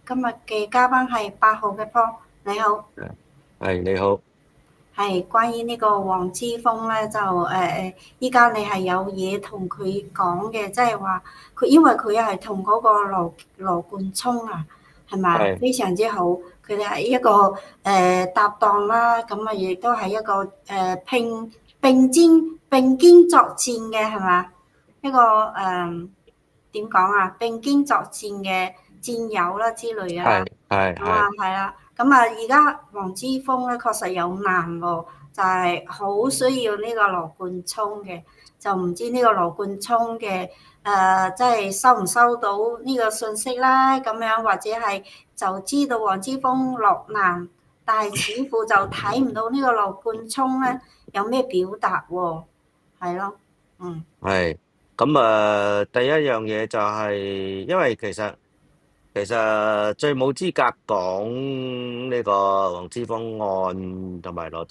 今日嘅嘉賓係8號嘅 Paul，你好。係你好。係關於呢個黃之鋒咧，就依家你係有嘢同佢講嘅，即係話佢因為佢係同嗰個羅冠聰啊，係咪係非常之好？佢哋係一個搭檔啦，咁啊亦都係一個並肩作戰嘅係嘛？一個點講啊？並肩作戰嘅戰友啦之類嘅啦。係係咁啊，係係啦，咁啊，而家黃之鋒咧確實有難喎，就係好需要呢個羅冠聰嘅，就唔知呢個羅冠聰嘅即係收唔收到呢個信息啦，咁樣或者係就知道黃之鋒落難，但係似乎就睇唔到呢個羅冠聰咧有咩表達喎，係咯，嗯，係。咁第一樣嘢就係，因為其實最冇資格講呢個黃之鋒案同埋羅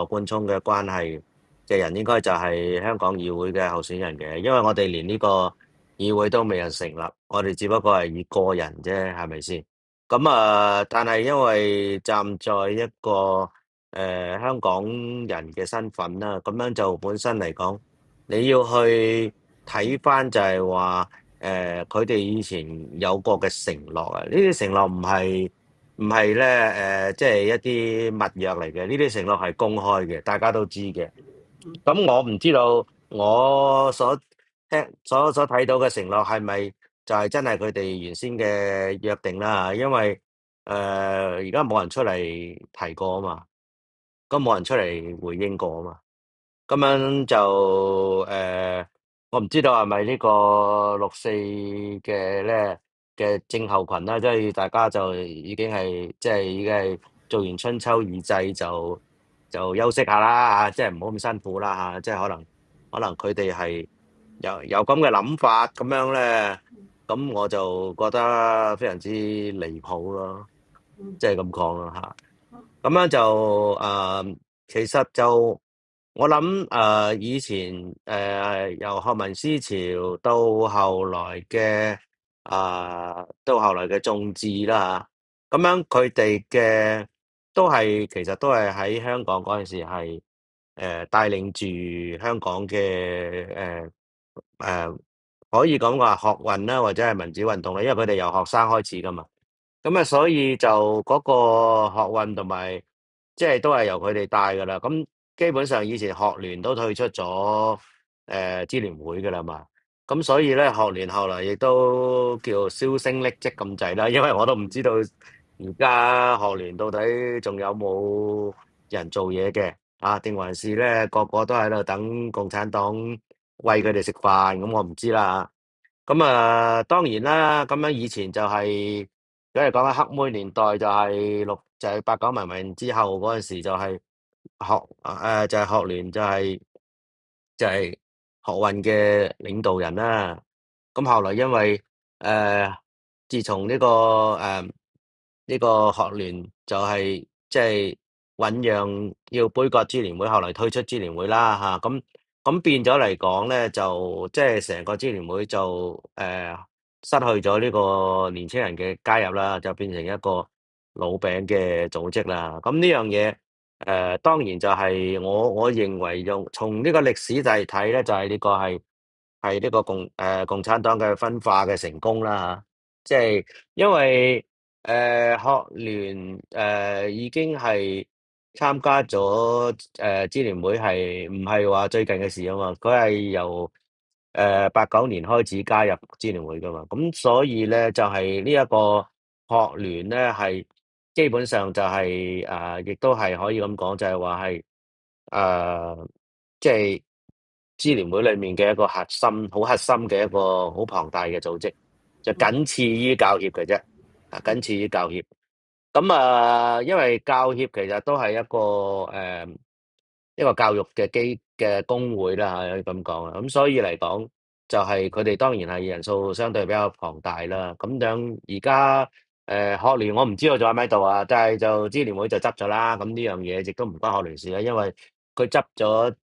冠聰嘅關係嘅人，應該就係香港議會嘅候選人嘅，因為我哋連呢個議會都未有成立，我哋只不過係以個人啫，係咪先？咁但係因為站在一個香港人嘅身份啦，咁樣就本身嚟講，你要去睇翻就係話。佢哋以前有過嘅承諾啊，呢啲承諾唔係咧，即係一啲密約嚟嘅，呢啲承諾係公開嘅，大家都知嘅。咁我唔知道我所睇到嘅承諾係咪就係真係佢哋原先嘅約定啦？因為而家冇人出嚟提過啊嘛，咁冇人出嚟回應過啊嘛。咁樣就我唔知道係咪呢個六四嘅症候群啦，即係大家就已經係即係已經係做完春秋二祭就休息下啦嚇，即係唔好咁辛苦啦嚇，即係可能佢哋係有咁嘅諗法咁樣咧，咁我就覺得非常之離譜咯，嗯，即係咁講咯嚇。咁樣就其實就我諗以前由學民思潮到後來嘅眾志啦嚇，咁樣佢哋嘅其實都係喺香港嗰陣時係帶領住香港嘅誒可以講話學運啦，或者係民主運動啦，因為佢哋由學生開始噶嘛。咁啊，所以就嗰個學運同埋，即係都係由佢哋帶噶啦。咁基本上以前學聯都退出咗支聯會噶啦嘛。咁所以咧，學聯後來亦都叫銷聲匿跡咁滯啦。因為我都唔知道而家學聯到底仲有冇人做嘢嘅啊？定還是咧個個都喺度等共產黨餵佢哋食飯？咁我唔知啦。咁當然啦，咁樣以前就係，如果係講緊黑妹年代，就係八九民運之後嗰陣時，就係學聯就係學運嘅領導人啦。咁後來因為誒，自從呢個學聯就係即係醞釀要杯葛支聯會，後來退出支聯會啦嚇。咁變咗嚟講咧，就即係成個支聯會就失去咗呢個年青人嘅加入啦，就變成一個老餅嘅組織啦。咁呢樣嘢當然就係我認為用從呢個歷史嚟睇咧，就係呢個係呢個共產黨嘅分化嘅成功啦嚇。即係因為學聯已經係參加咗支聯會，係唔係話最近嘅事啊嘛？佢係由89年開始加入支聯會噶嘛，咁所以咧就係呢一個學聯咧係基本上就係亦都係可以咁講，就係話係誒即係支聯會裏面嘅一個核心，好核心嘅一個好龐大嘅組織，就僅次於教協嘅啫，僅次於教協。咁因為教協其實都係一個教育嘅工會啦，可以咁講啊。咁所以嚟講，就係佢哋當然係人數相對比較龐大啦。咁樣而家學聯我唔知道仲喺咪度啊，但係就支聯會就執咗啦。咁呢樣嘢亦都唔關學聯事啦，因為佢執咗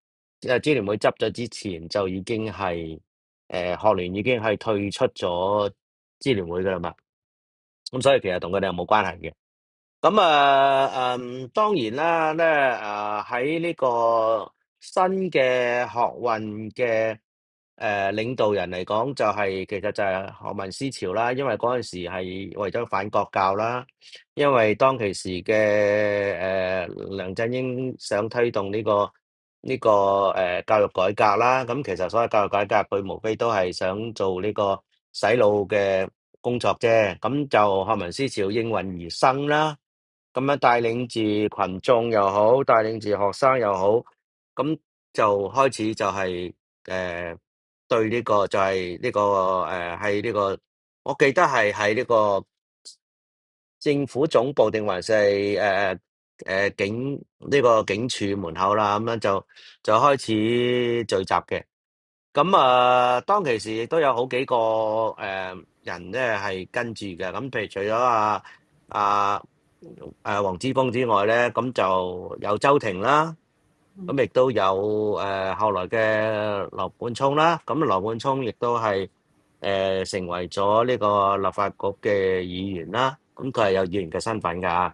支聯會執咗之前就已經係學聯已經係退出咗支聯會噶啦嘛。咁所以其實同佢哋係冇關係嘅。咁當然啦，咧喺呢個新嘅學運嘅領導人嚟講，其實就係學民思潮啦。因為嗰陣時係為咗反國教啦，因為當其時嘅梁振英想推動教育改革啦。咁其實所謂教育改革，佢無非都係想做呢個洗腦嘅工作啫。咁就學民思潮應運而生啦。咁樣帶領住群眾又好，帶領住學生又好，咁就開始就係對呢個就係呢個係呢個，我記得係喺呢個政府總部定還是係警署門口啦，咁樣就開始聚集嘅。咁當其時亦都有好幾個人咧係跟住嘅。咁譬如除咗啊黃之鋒之外咧，咁就有周庭啦，咁亦都有後來嘅羅冠聰啦。咁羅冠聰亦都係成為咗呢個立法局嘅議員啦。咁佢係有議員嘅身份㗎。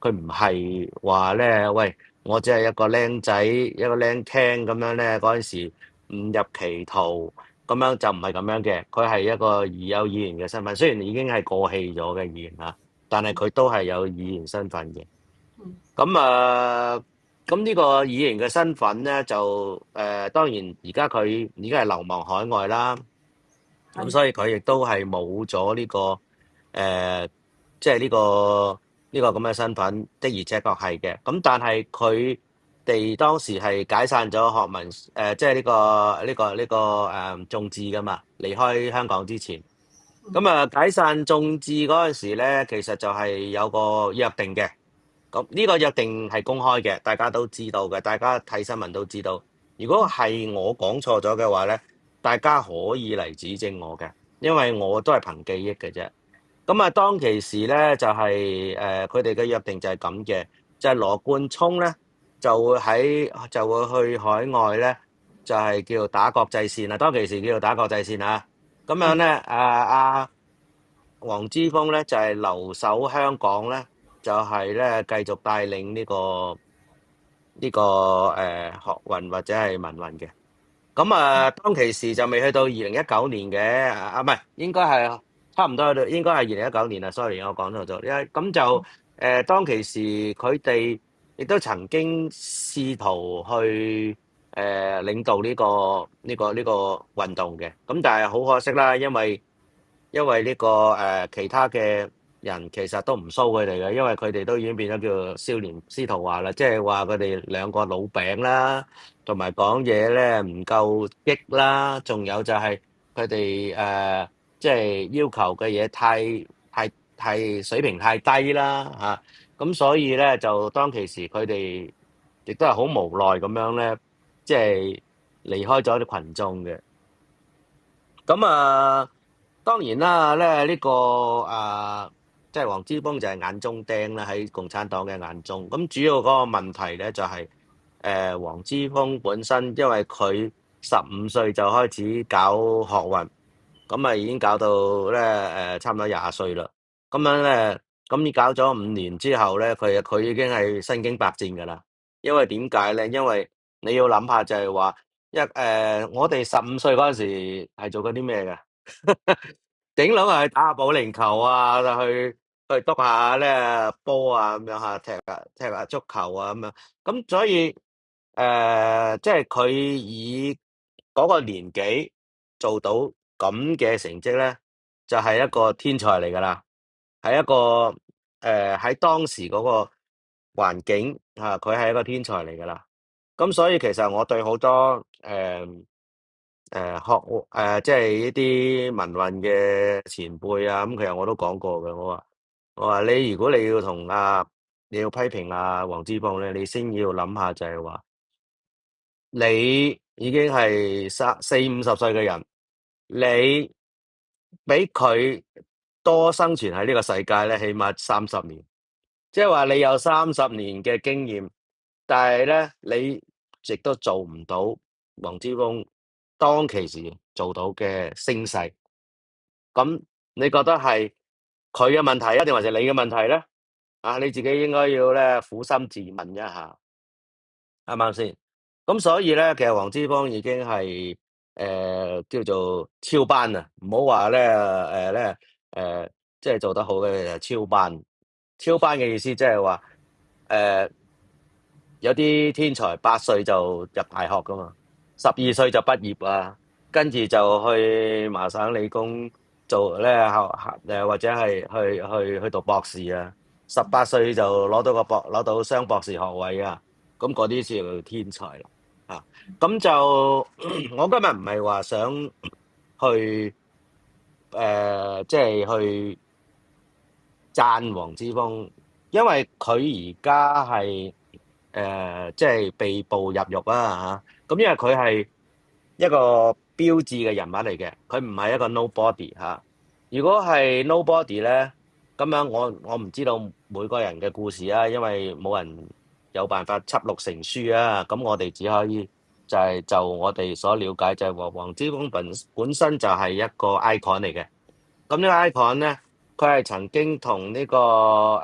佢唔係話咧，喂，我只係一個僆仔，一個僆聽咁樣咧，嗰陣時誤入歧途咁樣，就唔係咁樣嘅。佢係一個有議員嘅身份，雖然已經係過氣咗嘅議員啦，但係佢都係有議員身份嘅。咁咁呢個議員嘅身份咧，就當然而家佢而家係流亡海外啦。咁所以佢亦都係冇咗呢個即係呢個咁嘅身份，的而且確係嘅。咁但係佢哋當時係解散咗學民即係眾志噶嘛，離開香港之前。咁解散眾志嗰陣時咧，其實就係有個約定嘅。咁呢個約定係公開嘅，大家都知道嘅，大家睇新聞都知道。如果係我講錯咗嘅話咧，大家可以嚟指正我嘅，因為我都係憑記憶嘅啫。咁當其時咧就係佢哋嘅約定就係咁嘅，就係羅冠聰咧就會去海外咧，就係叫做打國際線啊。當其時叫做打國際線啊。咁樣咧黃之鋒咧就係留守香港咧，就係咧繼續帶領呢個學運或者係民運嘅。咁當其時就未去到2019年嘅。唔係，應該係差唔多去到，應該係2019年啦。Sorry，我講錯咗。因為咁就當其時佢哋亦都曾經試圖去領導呢個運動嘅。咁但係好可惜啦，因為呢個其他嘅人其實都唔騷佢哋嘅，因為佢哋都已經變咗叫做少年司徒華啦，即係話佢哋兩個老餅啦，同埋講嘢咧唔夠激啦，仲有就係佢哋即係要求嘅嘢太水平太低啦嚇。咁所以咧就當其時佢哋亦都係好無奈咁樣咧，即係離開咗啲群眾嘅。咁當然啦，咧呢個即係黃之鋒就係眼中釘啦，喺共產黨嘅眼中。咁主要嗰個問題咧就係黃之鋒本身，因為佢15歲就開始搞學運，咁已經搞到咧差唔多20歲啦。咁樣咧，咁你搞咗5年之後咧，佢已經係身經百戰㗎啦。因為點解咧？因為你要諗下就係話我哋15歲嗰陣時係做緊啲咩嘅？頂籠係去打下保齡球啊，就去督下咧波啊，咁樣吓，踢下足球啊，咁樣。咁所以即係佢以嗰個年紀做到咁嘅成績咧，就係一個天才嚟噶啦，係一個喺當時嗰個環境吓，佢係一個天才嚟噶啦。咁所以其實我對好多即係呢啲民運嘅前輩啊，咁其實我都講過嘅。我話你如果你要你要批評黃之鋒咧，你先要諗下就係話，你已經係40、50歲嘅人，你比佢多生存喺呢個世界咧，起碼30年。即係話你有30年嘅經驗，但係咧你亦都做唔到黃之鋒當其時做到嘅聲勢。咁你覺得係佢嘅問題啊，定還是你嘅問題咧？啊，你自己應該要咧苦心自問一下，啱唔啱先？咁所以咧，其實黃之鋒已經係叫做超班啊，唔好話誒，即係做得好嘅就超班。超班嘅意思即係話誒，有啲天才8歲就入大學噶嘛，12歲就畢業啊，跟住就去麻省理工做咧或者係去讀博士啊，18歲就攞到雙博士學位啊，咁嗰啲先叫天才啦。啊，咁就我今日唔係話想去即係去讚黃之鋒，因為佢而家係即係被捕入獄啊嚇。咁因為佢係一個標誌嘅人物嚟嘅，佢唔係一個 nobody 嚇。如果係 nobody 咧，咁樣我唔知道每個人嘅故事啊，因為冇人有辦法輯錄成書啊。咁我哋只可以就我哋所了解就係黃之鋒本身就係一個 icon 嚟嘅。咁呢個 icon 咧，佢係曾經同呢個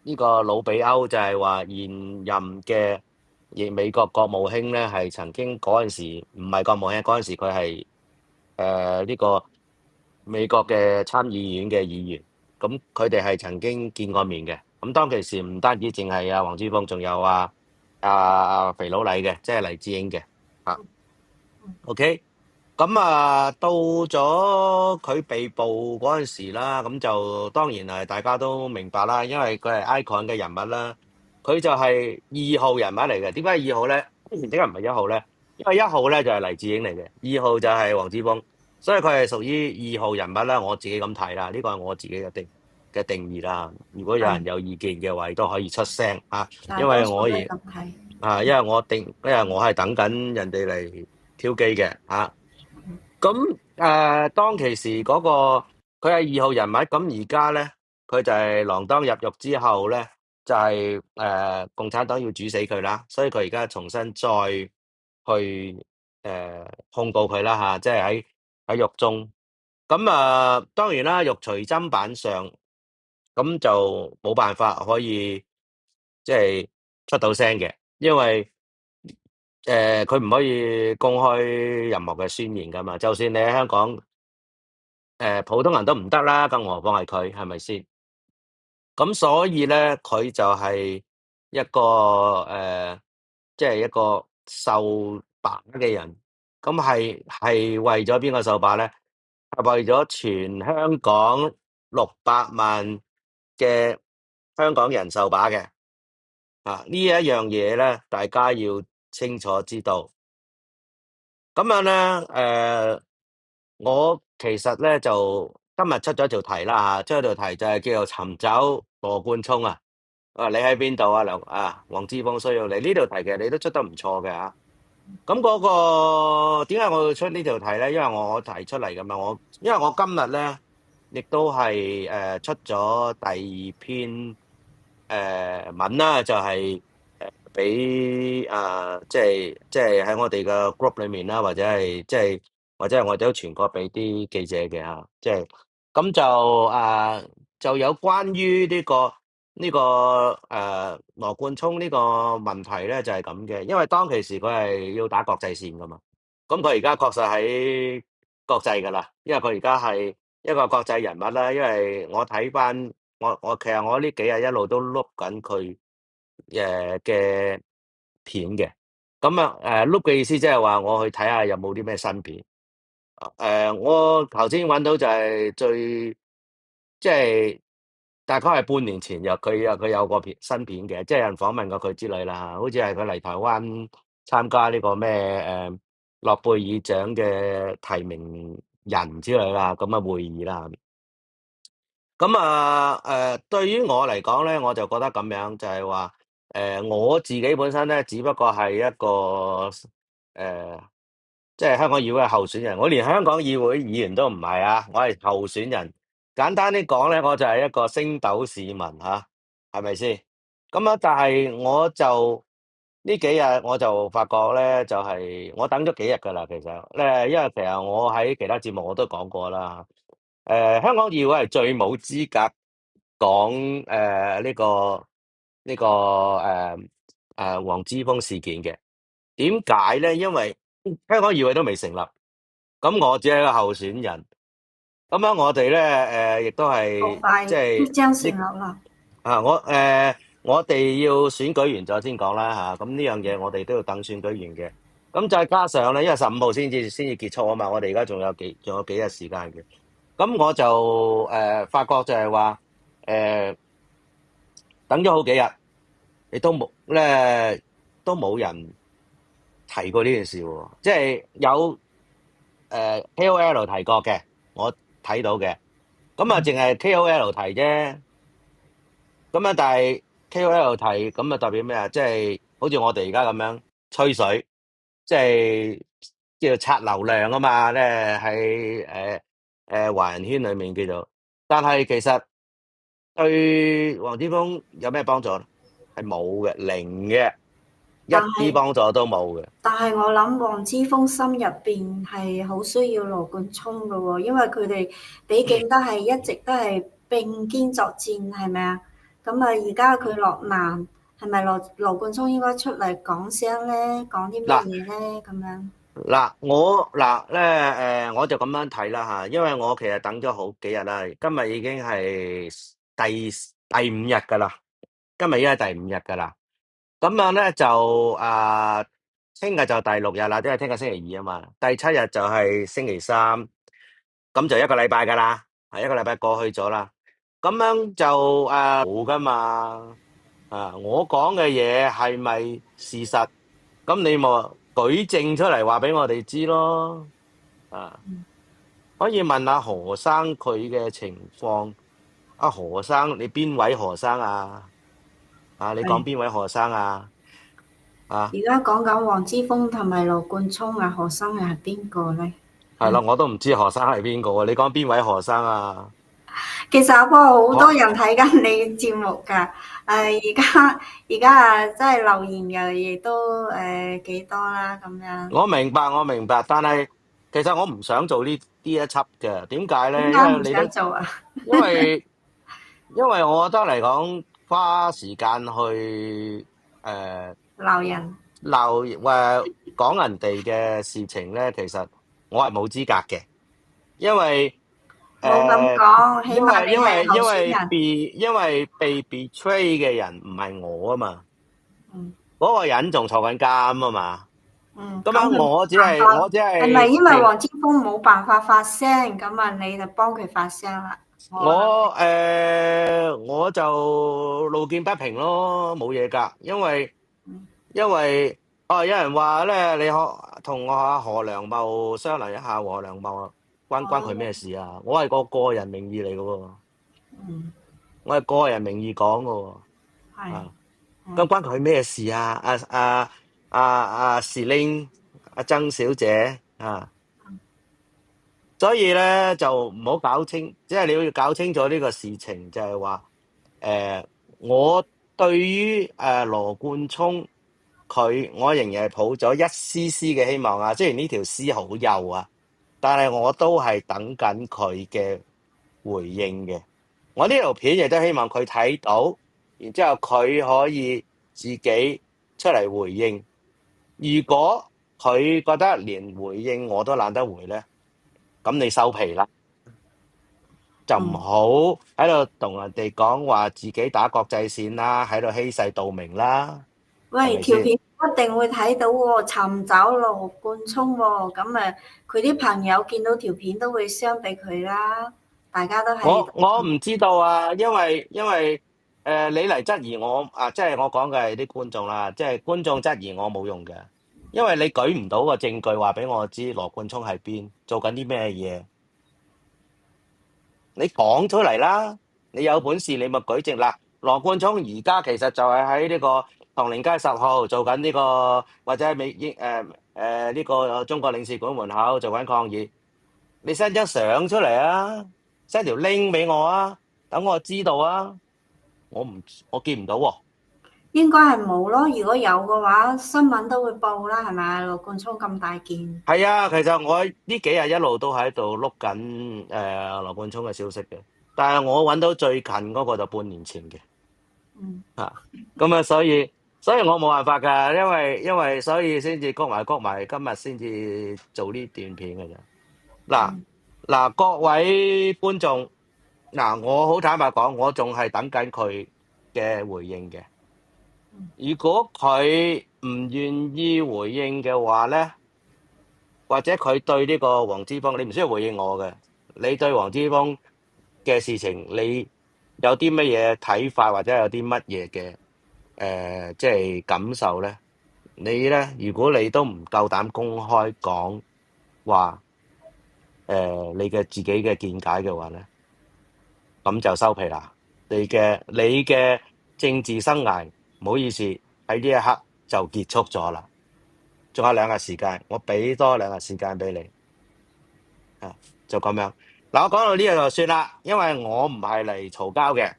呢個魯比歐就係話現任嘅美國國務卿咧，係曾經嗰陣時唔係國務卿，嗰陣時佢係呢個美國嘅參議院嘅議員。咁佢哋係曾經見過面嘅。咁當其時唔單止淨係黃之鋒，仲有肥佬黎嘅，即係黎智英嘅。OK。咁到咗佢被捕嗰陣時啦，咁就當然係大家都明白啦，因為佢係 icon 嘅人物啦，佢就係2號人物嚟嘅。點解2號咧？點解唔係1號咧？因為1號咧就係黎智英嚟嘅，2號就係黃之鋒，所以佢係屬於2號人物啦。我自己咁睇啦，呢個係我自己嘅定義啦。如果有人有意見嘅話，亦都可以出聲啊，因為我而因為我係等緊人哋嚟挑機嘅嚇。咁當其時嗰個佢係2號人物，咁而家咧佢就係鋃鐺入獄之後咧，就係共產黨要煮死佢啦，所以佢而家重新再去控告佢啦嚇，即係喺獄中。咁當然啦，獄隨砧板上，咁就冇辦法可以即係出到聲嘅，因為佢唔可以公開任何嘅宣言噶嘛，就算你喺香港，普通人都唔得啦，更何況係佢，係咪先？咁所以咧，佢就係一個即係一個受把嘅人。咁係為咗邊個受把咧？係為咗全香港600萬嘅香港人受把嘅。呢一樣嘢咧，大家要清楚知道。咁樣咧，我其實咧就今日出咗條題啦嚇，出咗條題就係叫做尋找羅冠聰啊。你喺邊度啊？黃之鋒需要你呢條題，其實你都出得唔錯嘅嚇。咁嗰個點解我會出呢條題咧？因為我提出嚟㗎嘛，因為我今日咧亦都係出咗第2篇文啦，就係俾即係喺我哋嘅 group 裏面啦，或者係我哋都傳過俾啲記者嘅嚇，即係咁就有關於羅冠聰呢個問題咧，就係咁嘅。因為當其時佢係要打國際線噶嘛，咁佢而家確實喺國際噶啦，因為佢而家係一個國際人物啦。因為我睇翻其實我呢幾日一路都碌緊佢嘅片嘅。咁碌嘅意思即係話我去睇下有冇啲咩新片。我頭先揾到就係即係大概係半年前佢有個新片嘅，即係有人訪問過佢之類啦，好似係佢嚟台灣參加呢個咩諾貝爾獎嘅提名人之類啦，咁嘅會議啦。咁對於我嚟講咧，我就覺得咁樣就係話我自己本身咧，只不過係一個即係香港議會嘅候選人。我連香港議會議員都唔係啊，我係候選人。簡單啲講咧，我就係一個星斗市民嚇，係咪先？咁但係我就呢幾日我就發覺咧，就係我等咗幾日㗎啦。其實因為其實我喺其他節目我都講過啦。香港議會係最冇資格講黃之鋒事件嘅。點解咧？因為香港議會都未成立，咁我只係一個候選人。咁樣我哋咧亦都好係即快即係將成呢立啦。我哋要選舉完咗先講啦嚇。咁呢樣嘢我哋都要等選舉完嘅。咁再加上咧，因為15號先至結束啊嘛，我哋而家仲有幾日時間嘅。咁我就發覺就係話等咗好幾日，亦都冇人提過呢件事喎。即係有KOL 提過嘅，我睇到嘅。咁啊，淨係 KOL 提啫。咁啊，但係 KOL 提咁啊，代表咩啊？即係好似我哋而家咁樣吹水，即係叫做刷流量啊嘛。咧喺華人圈裏面叫做。但係其實對黃之鋒有咩幫助咧？係冇嘅，零嘅，一但係啲幫助都冇嘅。但係我諗黃之鋒心入邊係好需要羅冠聰嘅喎，因為佢哋畢竟都係一直都係並肩作戰，係咪啊？咁啊，而家佢落難，係咪羅冠聰應該出嚟講聲咧，講啲咩嗱嘢咧？咁樣我就咁樣睇啦嚇。因為我其實等咗好幾日啦，今日已經係第五日㗎啦。今日已經係第五日㗎啦。咁樣咧就聽日就第六日啦，因為聽日星期二啊嘛。第七日就係星期三，咁就一個禮拜㗎啦，係一個禮拜過去咗啦。咁樣就冇㗎嘛。我講嘅嘢係咪事實？咁你咪舉證出嚟話俾我哋知咯。啊，可以問下何生佢嘅情況。何生，你邊位何生啊？你講係邊位何生啊？啊，而家講緊黃之鋒同埋羅冠聰啊，何生又係邊個咧？係啦，我都唔知何生係邊個啊。你講邊位何生啊？其實阿波好多何人睇緊你節目㗎，而家真係留言嘅亦都幾多啦咁樣。我明白，我明白，但係其實我唔想做呢一輯嘅。點解咧？因點解唔為你都想做啊？因為因為我覺得嚟講花時間去誒鬧人講人哋嘅事情咧，其實我係冇資格嘅。因為冇咁誒，講，起因碼你為因為係候因為選人。被 betray 嘅人唔係我啊嘛。嗯嗰個人仲坐緊監啊嘛。咁樣咁佢冇我只辦法，係我只係咪因為係平黃之鋒冇辦法發聲，咁啊你就幫佢發聲啦？我諗我就路見不平咯，冇嘢㗎。因為嗯因為有人話咧，你可同我阿何良茂商量一下。何良茂關佢咩哦事啊？我係個人名義嚟嘅喎，嗯我係個人名義講嘅喎。係咁嗯關佢咩事啊？士玲曾小姐所以咧就唔好搞清，即係你要搞清楚呢個事情，就係話我對於羅冠聰我仍然係抱咗一絲絲嘅希望啊。雖然呢條絲好幼啊，但係我都係等緊佢嘅回應嘅。我呢條片亦都希望佢睇到，然之後佢可以自己出嚟回應。如果佢覺得連回應我都懶得回咧，咁你收皮啦，就唔嗯。好喺度同人哋講話自己打國際線啦，喺度欺世盜名啦，係喂，咪先？條片一定會睇到喎，尋找羅冠聰喎，咁佢啲朋友見到條片都會 share 俾佢啦，大家都係我唔知道啊。因為你嚟質疑我即係我講嘅係啲觀眾啦。即係觀眾質疑我冇用嘅，因為你舉唔到個證據話俾我知羅冠聰喺邊，做緊啲咩嘢。你講出嚟啦，你有本事你咪舉證啦。羅冠聰而家其實就係喺呢個唐寧街10號做緊呢個，或者喺呢個中國領事館門口做緊抗議。你 send 張相出嚟啊，send 條 link 俾我啊，等我知道啊。我見唔到喎。應該係冇咯。如果有嘅話，新聞都會報啦，係咪啊？羅冠聰咁大件，係啊，其實我呢幾日一路都喺度碌緊羅冠聰嘅消息嘅，但係我揾到最近嗰個就半年前嘅。嗯啊，咁啊，所以我冇辦法㗎，因為所以先至谷埋，今日先至做呢段片嘅咋。嗱嗯嗱，各位觀眾，嗱，我好坦白講，我仲係等緊佢嘅回應嘅。如果佢唔願意回應嘅話咧，或者佢對呢個黃之鋒，你唔需要回應我嘅，你對黃之鋒嘅事情，你有啲乜嘢睇法，或者有啲乜嘢嘅即係感受咧？你咧，如果你都唔夠膽公開講話，你嘅自己嘅見解嘅話咧，咁就收皮啦。你嘅政治生涯，唔好意思，喺呢一刻就結束咗啦。仲有2日時間，我俾多2日時間俾你，啊，就咁樣。嗱，我講到呢度就算啦，因為我唔係嚟嘈交嘅。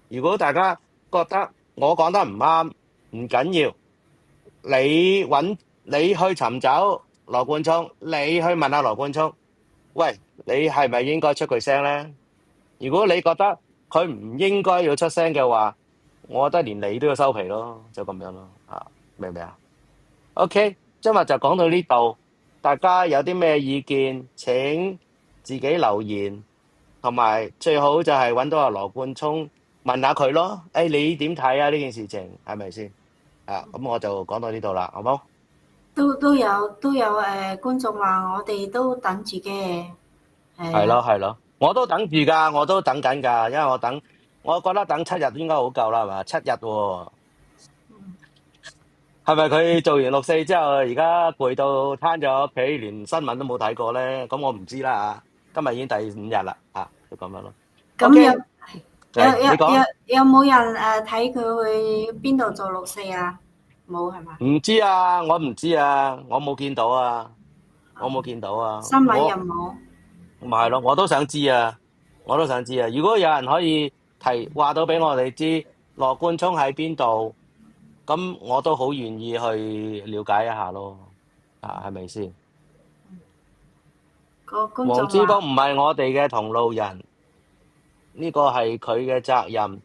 如果大家覺得我講得唔啱，唔緊要，你去尋找羅冠聰，你去問下羅冠聰，喂，你係咪應該出句聲咧？如果你覺得佢唔應該要出聲嘅話，我覺得連你都要收皮咯，就咁樣咯，明唔明啊？OK，今日就講到呢度，大家有啲咩意見請自己留言，同埋最好就係揾到阿羅冠聰問下佢咯。你點睇啊？呢件事情係咪先？咁我就講到呢度啦，好冇？都有觀眾話我哋都等住嘅，係係咯啊，係咯，我都等住㗎，我都等緊㗎，因為我覺得等7日應該好夠啦，係嘛？7日喎，係咪佢做完6四之後，而家攰到攤咗屋企，連新聞都冇睇過咧？咁我唔知啦，今日已經第5日啦，就咁樣咯。咁 OK，你講。有冇人睇佢去邊度做6四啊？冇係嘛？唔知啊，我唔知啊，我冇見到啊，我冇見到啊，新聞又冇，咪係咯，我都想知啊，我都想知啊。如果有人可以話到俾我哋知羅冠聰喺邊度，咁我都好願意去了解一下咯，係咪先？個觀黃之鋒眾話唔係我哋嘅同路人，呢個係佢嘅責任。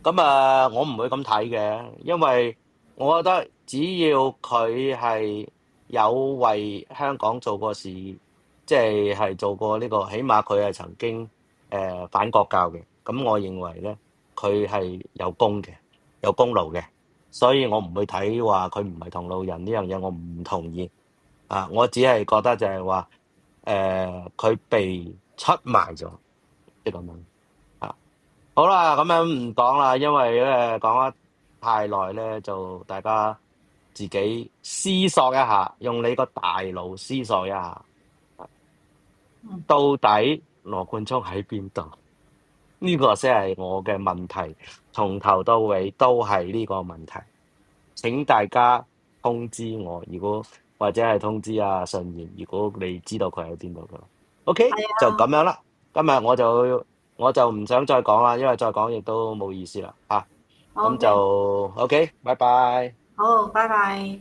咁我唔會咁睇嘅，因為我覺得只要佢係有為香港做過事，即係做過呢個，起碼佢係曾經反國教嘅。咁我認為咧，佢係有功嘅，有功勞嘅，所以我唔會睇話佢唔係同路人呢樣嘢，我唔同意。我只係覺得就係話佢被出賣咗，即係咁樣。好啦，咁樣唔講啦，因為講得太耐咧，就大家自己思索一下，用你個大腦思索一下，到底羅冠聰喺邊度？呢個先係我嘅問題，從頭到尾都係呢個問題。請大家通知我，或者係通知阿順賢，如果你知道佢喺邊度嘅，OK，就咁樣啦。今日我就唔想再講啦，因為再講亦都冇意思啦。咁就 OK，OK，拜拜。好，拜拜。